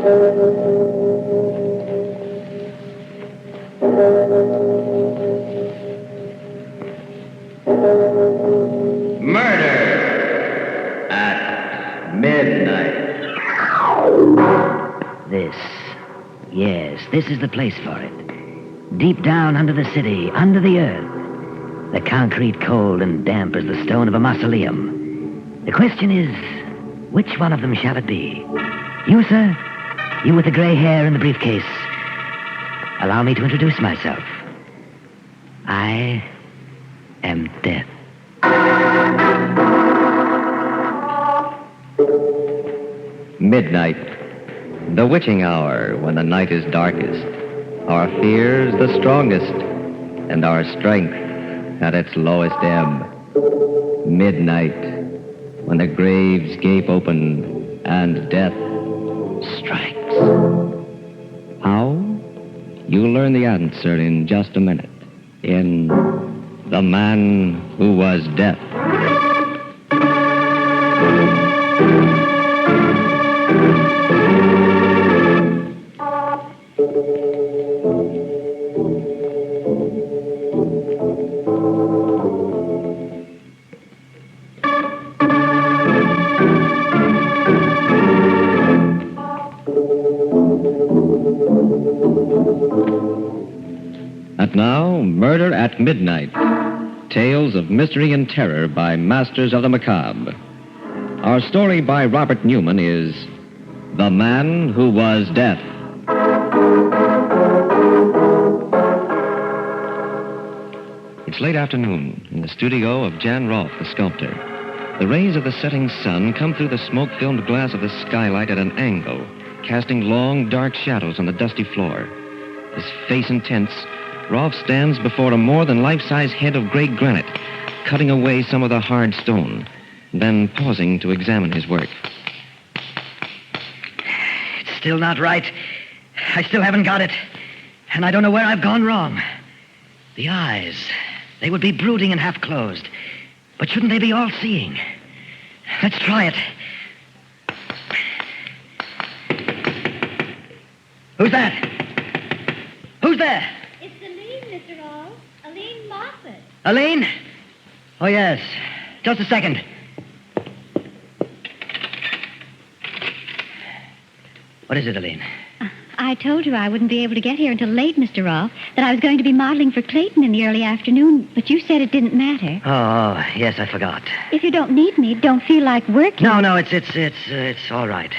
Murder at midnight. This is the place for it. Deep down under the city, under the earth. The concrete cold and damp as the stone of a mausoleum. The question is, which one of them shall it be? You, sir? You with the gray hair and the briefcase. Allow me to introduce myself. I am Death. Midnight. The witching hour when the night is darkest. Our fears the strongest, and our strength at its lowest ebb. Midnight, when the graves gape open and death strikes. How? You'll learn the answer in just a minute. In The Man Who Was Death. And now, Murder at Midnight. Tales of mystery and terror by masters of the macabre. Our story by Robert Newman is The Man Who Was Death. It's late afternoon in the studio of Jan Rolfe, the sculptor. The rays of the setting sun come through the smoke-filmed glass of the skylight at an angle, casting long, dark shadows on the dusty floor. His face intense, Rolfe stands before a more than life-size head of gray granite, cutting away some of the hard stone, then pausing to examine his work. It's still not right. I still haven't got it. And I don't know where I've gone wrong. The eyes, they would be brooding and half-closed. But shouldn't they be all-seeing? Let's try it. Who's that? Who's there? It's Aline, Mr. Rolfe. Aline Moffat. Aline? Oh, yes. Just a second. What is it, Aline? I told you I wouldn't be able to get here until late, Mr. Rolfe, that I was going to be modeling for Clayton in the early afternoon, but you said it didn't matter. Oh, yes, I forgot. If you don't need me, don't feel like working. No, it's all right.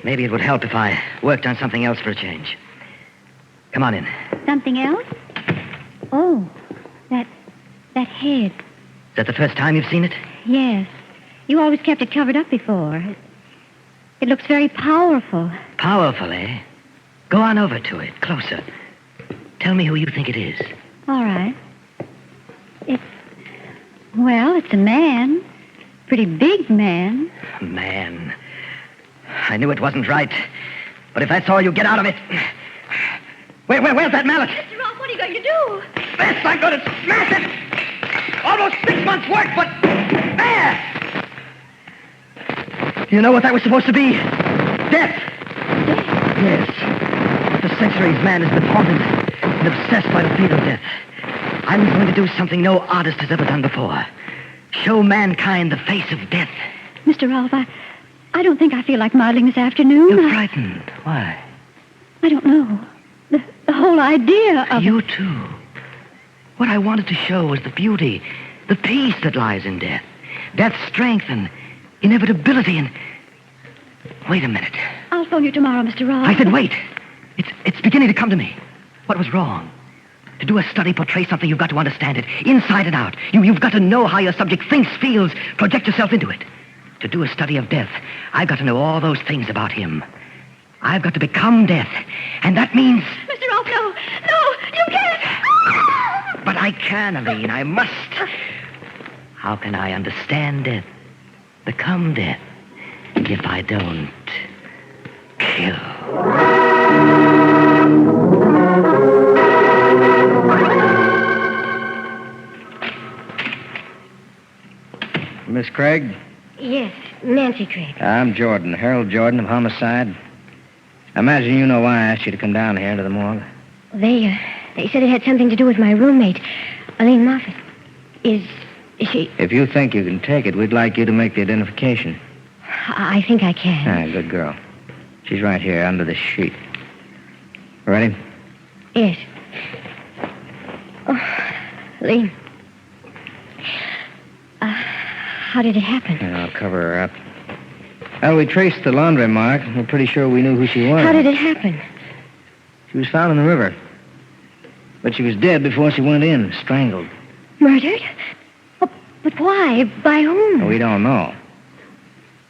Maybe it would help if I worked on something else for a change. Come on in. Something else? Oh, that head. Is that the first time you've seen it? Yes. You always kept it covered up before. It looks very powerful. Powerful, eh? Go on over to it, closer. Tell me who you think it is. All right. It's a man. Pretty big man. Man. I knew it wasn't right. But if that's all you get out of it... Where's that mallet? Mr. Rolfe, what are you going to do? This, I'm going to smash it! Almost 6 months' work, but... There! Do you know what that was supposed to be? Death! Yes. For centuries, man has been haunted and obsessed by the fate of death. I'm going to do something no artist has ever done before. Show mankind the face of death. Mr. Rolfe, I don't think I feel like modeling this afternoon. You're frightened. Why? I don't know. The whole idea of... You, too. What I wanted to show was the beauty, the peace that lies in death. Death's strength and inevitability and... Wait a minute. I'll phone you tomorrow, Mr. Rolfe. I said wait. It's beginning to come to me. What was wrong? To do a study, portray something, you've got to understand it, inside and out. You've got to know how your subject thinks, feels, project yourself into it. To do a study of death, I've got to know all those things about him. I've got to become death, and that means... Mr. Rolfe, no, you can't. But I can, Aline, I must. How can I understand death, become death, if I don't kill? Miss Craig? Yes, Nancy Craig. I'm Jordan, Harold Jordan of Homicide. I imagine you know why I asked you to come down here to the morgue. They said it had something to do with my roommate, Aline Moffat. Is she... If you think you can take it, we'd like you to make the identification. I think I can. Ah, good girl. She's right here under the sheet. Ready? Yes. Oh, Aline. How did it happen? Yeah, I'll cover her up. Well, we traced the laundry mark. We're pretty sure we knew who she was. How did it happen? She was found in the river. But she was dead before she went in, strangled. Murdered? Oh, but why? By whom? We don't know.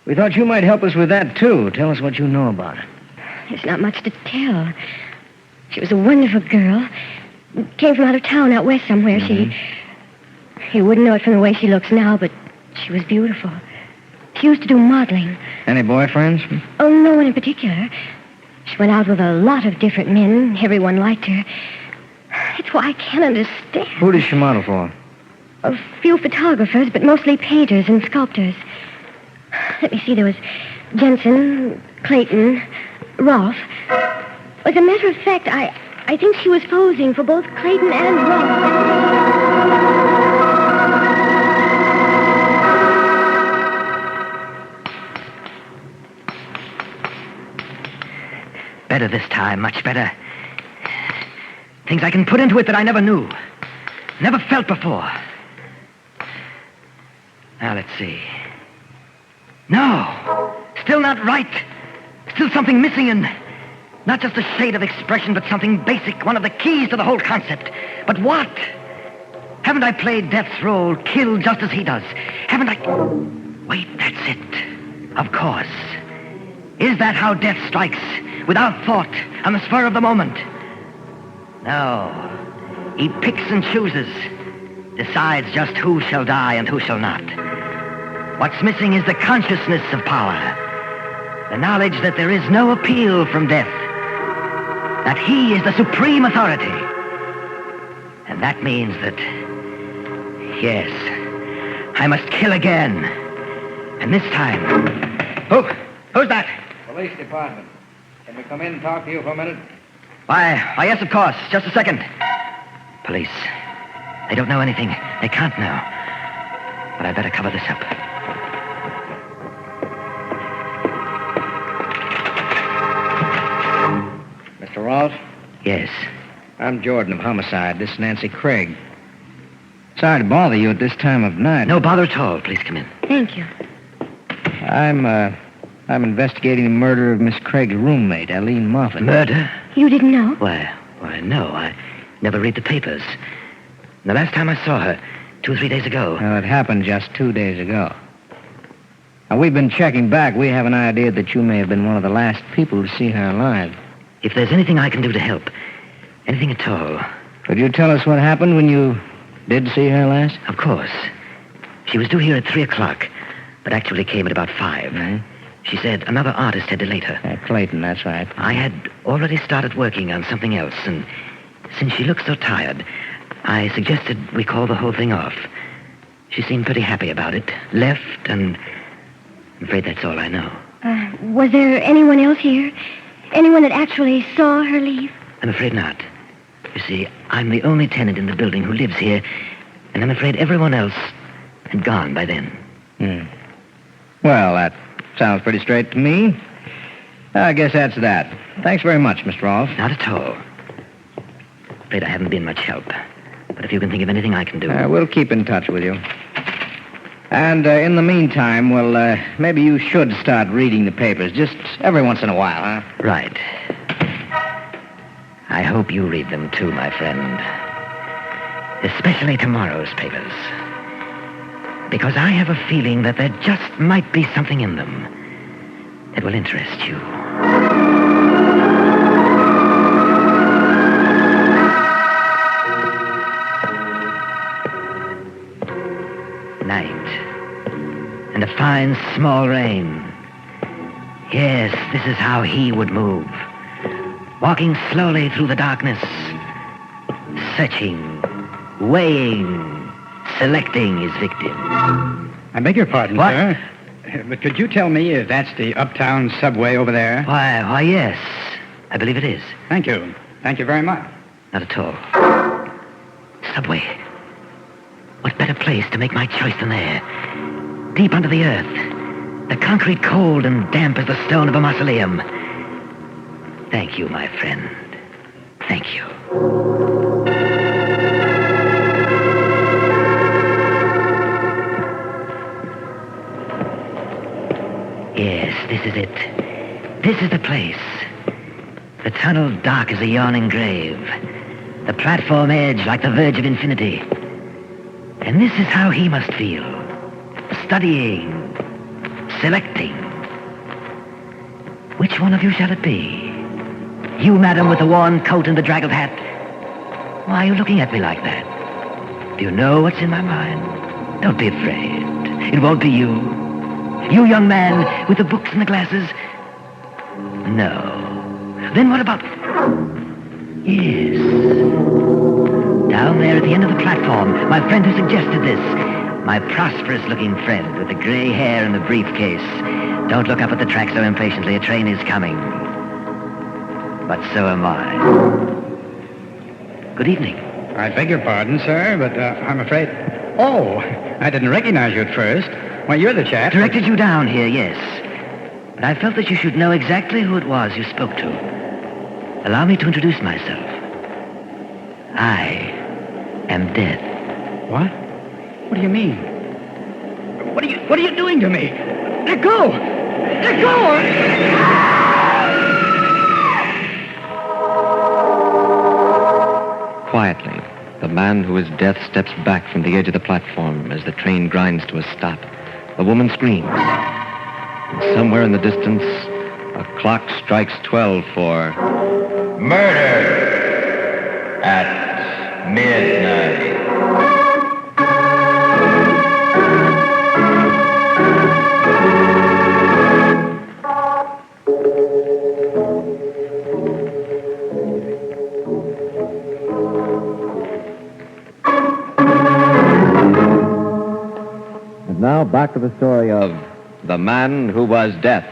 We thought you might help us with that, too. Tell us what you know about her. There's not much to tell. She was a wonderful girl. Came from out of town, out west somewhere. You wouldn't know it from the way she looks now, but she was beautiful. She used to do modeling. Any boyfriends? Oh, no one in particular. She went out with a lot of different men. Everyone liked her. It's why I can't understand. Who does she model for? A few photographers, but mostly painters and sculptors. Let me see, there was Jensen, Clayton, Rolfe. As a matter of fact, I think she was posing for both Clayton and Rolfe. Better this time, much better. Things I can put into it that I never knew. Never felt before. Now, let's see. No! Still not right. Still something missing, and not just a shade of expression, but something basic, one of the keys to the whole concept. But what? Haven't I played Death's role, killed just as he does? Haven't I... Wait, that's it. Of course. Is that how death strikes? Without thought, on the spur of the moment? No. He picks and chooses. Decides just who shall die and who shall not. What's missing is the consciousness of power. The knowledge that there is no appeal from death. That he is the supreme authority. And that means that... Yes, I must kill again. And this time... Who's that? Police department. Can we come in and talk to you for a minute? Why, yes, of course. Just a second. Police. They don't know anything. They can't know. But I'd better cover this up. Mr. Rolfe? Yes. I'm Jordan of Homicide. This is Nancy Craig. Sorry to bother you at this time of night. No bother at all. Please come in. Thank you. I'm investigating the murder of Miss Craig's roommate, Aline Moffat. Murder? You didn't know? Why, no. I never read the papers. The last time I saw her, 2 or 3 days ago. Well, it happened just 2 days ago. Now, we've been checking back. We have an idea that you may have been one of the last people to see her alive. If there's anything I can do to help, anything at all. Could you tell us what happened when you did see her last? Of course. She was due here at 3 o'clock, but actually came at about 5. Mm-hmm. She said another artist had delayed her. Clayton, that's right. I had already started working on something else, and since she looked so tired, I suggested we call the whole thing off. She seemed pretty happy about it, left, and I'm afraid that's all I know. Was there anyone else here? Anyone that actually saw her leave? I'm afraid not. You see, I'm the only tenant in the building who lives here, and I'm afraid everyone else had gone by then. Well, that sounds pretty straight to me. I guess that's that. Thanks very much, Mr. Rolfe. Not at all. Afraid I haven't been much help. But if you can think of anything I can do... We'll keep in touch with you. And in the meantime, well, maybe you should start reading the papers just every once in a while, huh? Right. I hope you read them too, my friend. Especially tomorrow's papers. Because I have a feeling that there just might be something in them that will interest you. Night. And a fine small rain. Yes, this is how he would move. Walking slowly through the darkness. Searching. Weighing. Selecting his victim. I beg your pardon, What? sir. But could you tell me if that's the uptown subway over there? Why, yes. I believe it is. Thank you. Thank you very much. Not at all. Subway. What better place to make my choice than there? Deep under the earth. The concrete cold and damp as the stone of a mausoleum. Thank you, my friend. Thank you. Yes, this is it. This is the place. The tunnel dark as a yawning grave. The platform edge like the verge of infinity. And this is how he must feel. Studying. Selecting. Which one of you shall it be? You, madam, with the worn coat and the draggled hat. Why are you looking at me like that? Do you know what's in my mind? Don't be afraid. It won't be you. You, young man, with the books and the glasses? No. Then what about... Yes. Down there at the end of the platform, my friend who suggested this. My prosperous-looking friend with the gray hair and the briefcase. Don't look up at the track so impatiently. A train is coming. But so am I. Good evening. I beg your pardon, sir, but I'm afraid... Oh, I didn't recognize you at first. Why, you're the chap... Directed you down here, yes. But I felt that you should know exactly who it was you spoke to. Allow me to introduce myself. I am death. What? What do you mean? What are you doing to me? Let go! Let go! Quietly, the man who is death steps back from the edge of the platform as the train grinds to a stop. The woman screams. And somewhere in the distance, a clock strikes 12 for... Murder at midnight. And now back to the story of The Man Who Was Death.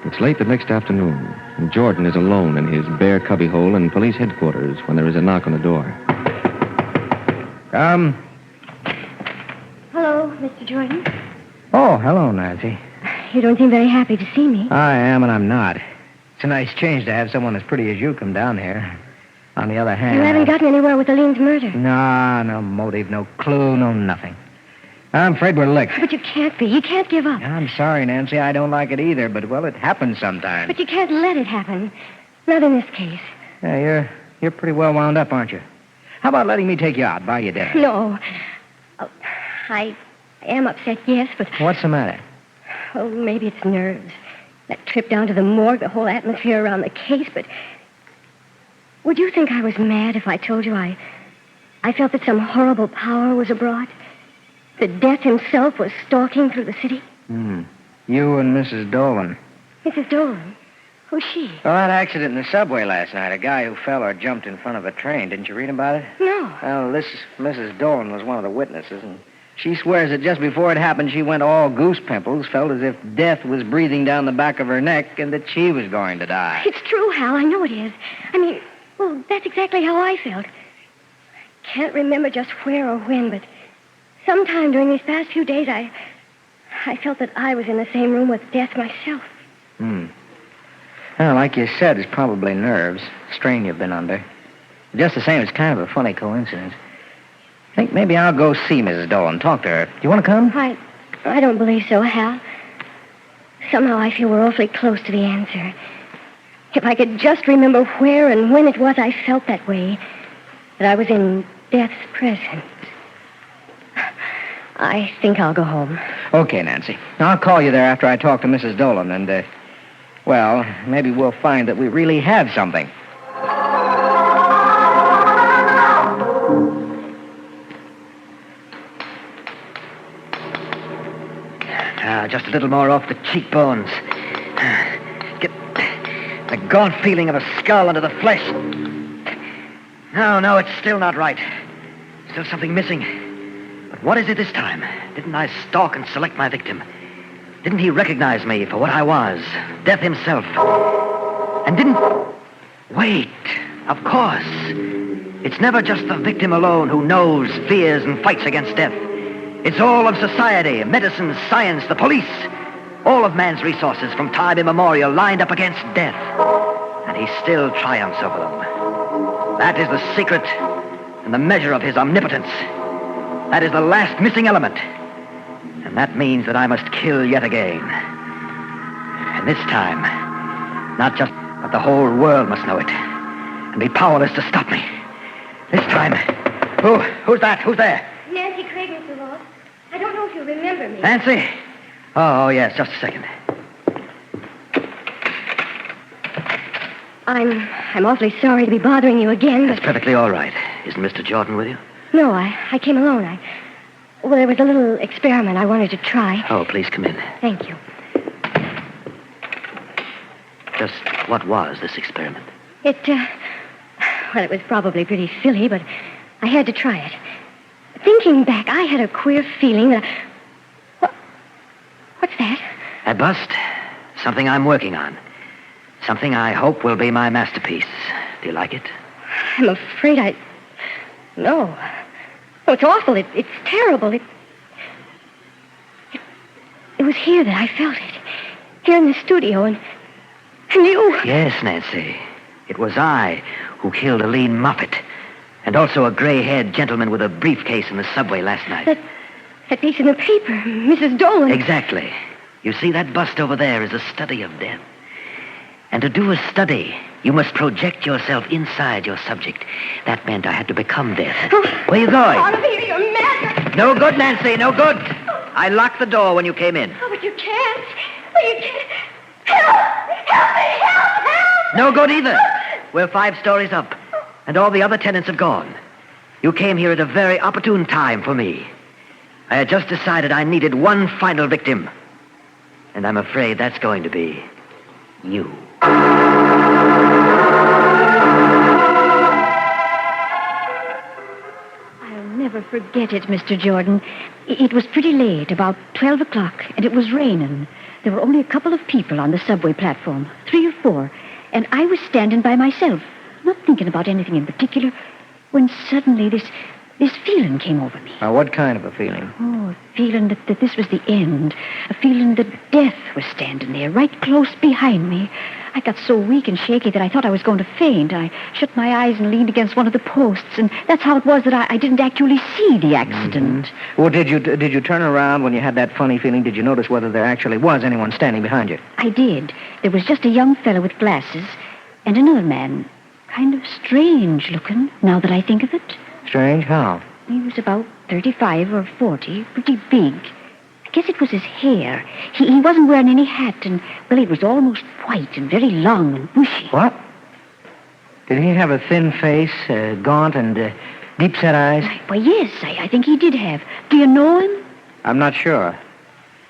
It's late the next afternoon, and Jordan is alone in his bare cubbyhole in police headquarters when there is a knock on the door. Come. Hello, Mr. Jordan. Oh, hello, Nancy. You don't seem very happy to see me. I am and I'm not. It's a nice change to have someone as pretty as you come down here. On the other hand... You haven't gotten anywhere with Aline's murder. No motive, no clue, no nothing. I'm afraid we're licked. But you can't be. You can't give up. I'm sorry, Nancy. I don't like it either, but, well, it happens sometimes. But you can't let it happen. Not in this case. Yeah, you're pretty well wound up, aren't you? How about letting me take you out, buy you dinner? No. Oh, I am upset, yes, but... What's the matter? Oh, maybe it's nerves. That trip down to the morgue, the whole atmosphere around the case, but... Would you think I was mad if I told you I felt that some horrible power was abroad? That Death himself was stalking through the city? You and Mrs. Dolan. Mrs. Dolan? Who's she? Well, that accident in the subway last night, a guy who fell or jumped in front of a train. Didn't you read about it? No. Well, this Mrs. Dolan was one of the witnesses, and she swears that just before it happened, she went all goose pimples, felt as if death was breathing down the back of her neck, and that she was going to die. It's true, Hal. I know it is. I mean, well, that's exactly how I felt. I can't remember just where or when, but sometime during these past few days, I felt that I was in the same room with Death myself. Well, like you said, it's probably nerves. Strain you've been under. Just the same, it's kind of a funny coincidence. I think maybe I'll go see Mrs. Dolan, talk to her. Do you want to come? I don't believe so, Hal. Somehow I feel we're awfully close to the answer. If I could just remember where and when it was I felt that way, that I was in Death's presence. I think I'll go home. Okay, Nancy. I'll call you there after I talk to Mrs. Dolan, and, well, maybe we'll find that we really have something. Just a little more off the cheekbones. Get the gaunt feeling of a skull under the flesh. No, it's still not right. Still something missing. But what is it this time? Didn't I stalk and select my victim? Didn't he recognize me for what I was? Death himself. And didn't... Wait, of course. It's never just the victim alone who knows, fears, and fights against death. It's all of society, medicine, science, the police. All of man's resources from time immemorial lined up against death. And he still triumphs over them. That is the secret and the measure of his omnipotence. That is the last missing element. And that means that I must kill yet again. And this time, not just, but the whole world must know it. And be powerless to stop me. This time, who's that? Who's there? Nancy Craig, Mr. Ross. I don't know if you remember me. Nancy? Oh, yes, just a second. I'm awfully sorry to be bothering you again, but... That's perfectly all right. Isn't Mr. Jordan with you? No, I came alone. Well, there was a little experiment I wanted to try. Oh, please come in. Thank you. Just what was this experiment? Well, it was probably pretty silly, but I had to try it. Thinking back, I had a queer feeling that... What's that? A bust. Something I'm working on. Something I hope will be my masterpiece. Do you like it? I'm afraid No. Oh, it's awful. It's terrible. It was here that I felt it. Here in the studio, and you... Yes, Nancy. It was I who killed Aline Moffat. And also a gray-haired gentleman with a briefcase in the subway last night. That piece in the paper, Mrs. Dolan. Exactly. You see, that bust over there is a study of death. And to do a study, you must project yourself inside your subject. That meant I had to become death. Where are you going? Oliver, you're mad. No good, Nancy, no good. I locked the door when you came in. Oh, but you can't. Oh, you can't. Help me, help. No good either. We're 5 stories up, and all the other tenants have gone. You came here at a very opportune time for me. I had just decided I needed one final victim. And I'm afraid that's going to be you. I'll never forget it, Mr. Jordan. It was pretty late, about 12 o'clock, and it was raining. There were only a couple of people on the subway platform, 3 or 4, and I was standing by myself, not thinking about anything in particular, when suddenly this feeling came over me. Now, what kind of a feeling? Oh, a feeling that this was the end. A feeling that death was standing there, right close behind me. I got so weak and shaky that I thought I was going to faint. I shut my eyes and leaned against one of the posts, and that's how it was that I didn't actually see the accident. Mm-hmm. Well, did you turn around when you had that funny feeling? Did you notice whether there actually was anyone standing behind you? I did. There was just a young fellow with glasses and another man, kind of strange looking, now that I think of it. Strange? How? He was about 35 or 40, pretty big. I guess it was his hair. He wasn't wearing any hat, and, well, it was almost white and very long and bushy. What? Did he have a thin face, gaunt, and deep-set eyes? Why, yes, I think he did have. Do you know him? I'm not sure.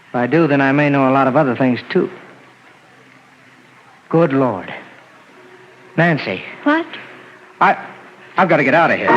If I do, then I may know a lot of other things, too. Good Lord. Nancy. What? I've got to get out of here.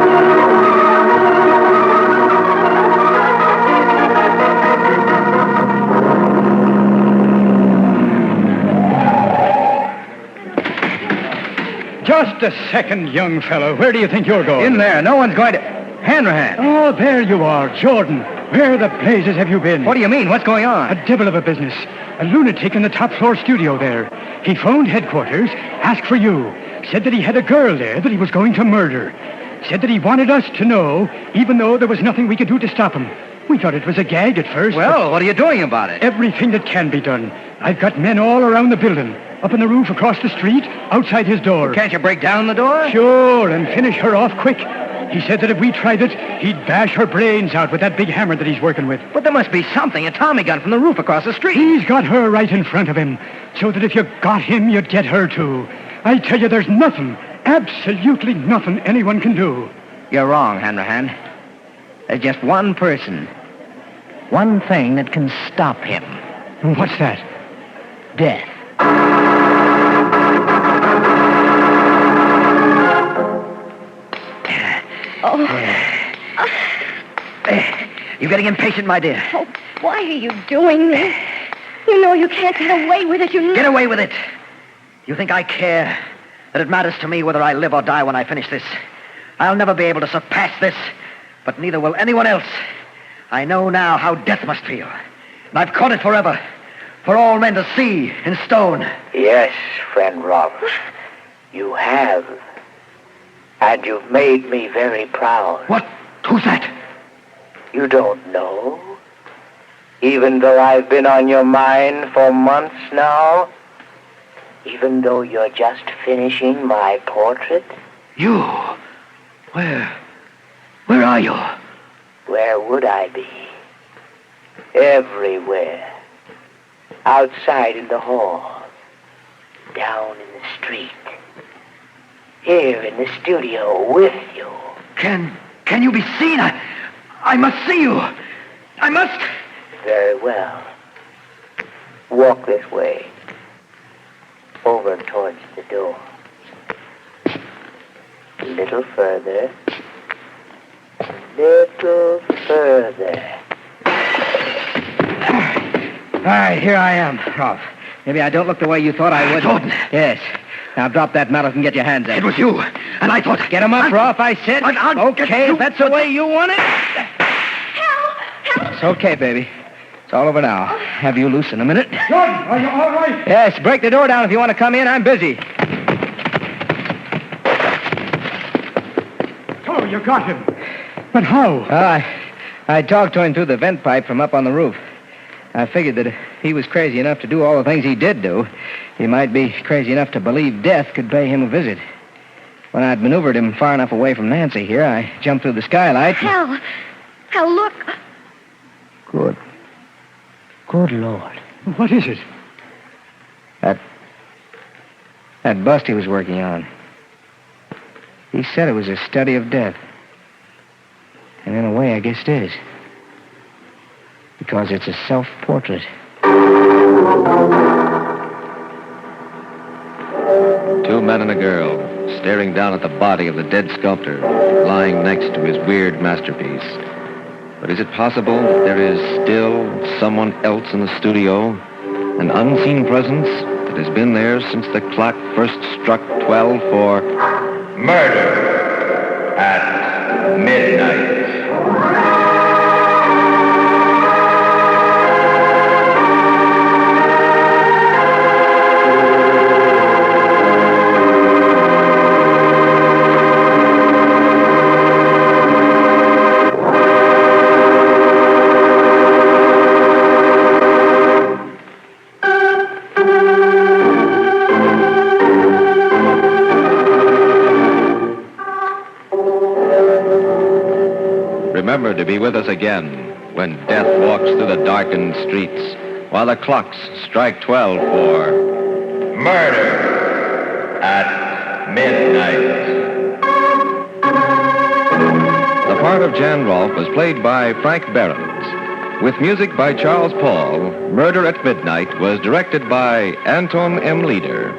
Just a second, young fellow. Where do you think you're going? In there. No one's going to... Hanrahan. Oh, there you are, Jordan. Where the blazes have you been? What do you mean? What's going on? A devil of a business. A lunatic in the top-floor studio there. He phoned headquarters, asked for you, said that he had a girl there that he was going to murder. Said that he wanted us to know, even though there was nothing we could do to stop him. We thought it was a gag at first. Well, what are you doing about it? Everything that can be done. I've got men all around the building. Up on the roof across the street, outside his door. Can't you break down the door? Sure, and finish her off quick. He said that if we tried it, he'd bash her brains out with that big hammer that he's working with. But there must be something, a Tommy gun from the roof across the street. He's got her right in front of him, so that if you got him, you'd get her too. I tell you, there's nothing, absolutely nothing anyone can do. You're wrong, Hanrahan. There's just one person, one thing that can stop him. What's that? Death. You're getting impatient, my dear. Oh, why are you doing this? you can't get away with it. Get away with it. You think I care? That it matters to me whether I live or die when I finish this? I'll never be able to surpass this, but neither will anyone else. I know now how death must feel, and I've caught it forever, for all men to see in stone. Yes, friend Rolf, you have. And you've made me very proud. What? Who's that? You don't know? Even though I've been on your mind for months now? Even though you're just finishing my portrait? You? Where are you? Where would I be? Everywhere. Outside in the hall. Down in the street. Here in the studio with you. Can you be seen? I must see you. I must. Very well. Walk this way. Over towards the door. A little further. Little further. All right, here I am, Rolf. Maybe I don't look the way you thought I would. Jordan. Yes. Now drop that mallet and get your hands up. It was you, and I thought... Get him up, Rolf, I said. Okay, if that's the way you want it. Help! It's okay, baby. It's all over now. Have you loose in a minute? Jordan, are you all right? Yes, break the door down if you want to come in. I'm busy. Oh, you got him. But how? I talked to him through the vent pipe from up on the roof. I figured that if he was crazy enough to do all the things he did do, he might be crazy enough to believe death could pay him a visit. When I'd maneuvered him far enough away from Nancy here, I jumped through the skylight. Hal, look. Good Lord. What is it? That bust he was working on. He said it was a study of death. And in a way, I guess it is. Because it's a self-portrait. Two men and a girl staring down at the body of the dead sculptor lying next to his weird masterpiece. But is it possible that there is still someone else in the studio? An unseen presence that has been there since the clock first struck 12 for murder at midnight. Remember to be with us again when death walks through the darkened streets while the clocks strike 12 for murder at midnight. The part of Jan Rolfe was played by Frank Behrens. With music by Charles Paul, Murder at Midnight was directed by Anton M. Leader.